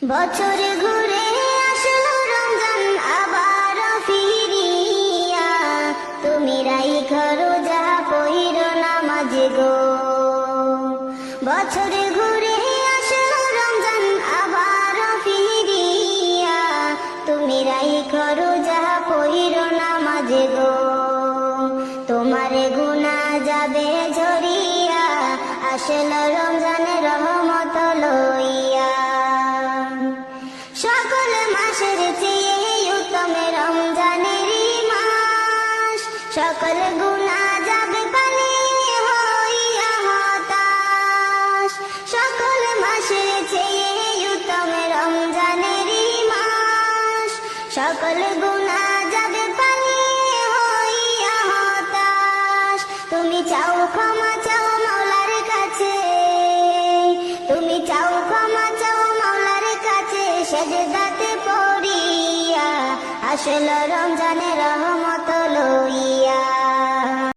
বছর ঘুরে আসলো রমজান আবার ফিরিয়া, তুমি রাইখা রোজা পহিরো নামাজ গো। বছর ঘুরে আসলো রমজান আবার ফিরিয়া, তুমি রাইখা রোজা পহিরো নামাজ গো। তোমারে গুনাহ যাবে ঝরিয়া, আসলো রমজানের রহমত লইয়া। সকল মাসের চেয়ে উত্তম রমজানের মাস, সকল গুনাহ যাবে পানি হইয়া হতাশ। সকল মাসের চেয়ে উত্তম রমজানের মাস, সকল গুনাহ যাবে পানি হইয়া হতাশ। তুমি চাও ক্ষমা চাও মাওলার কাছে, তুমি চাও ক্ষমা চাও মাওলার কাছে, সেজদাতে পড়িয়া আসলো রমজানের রহমত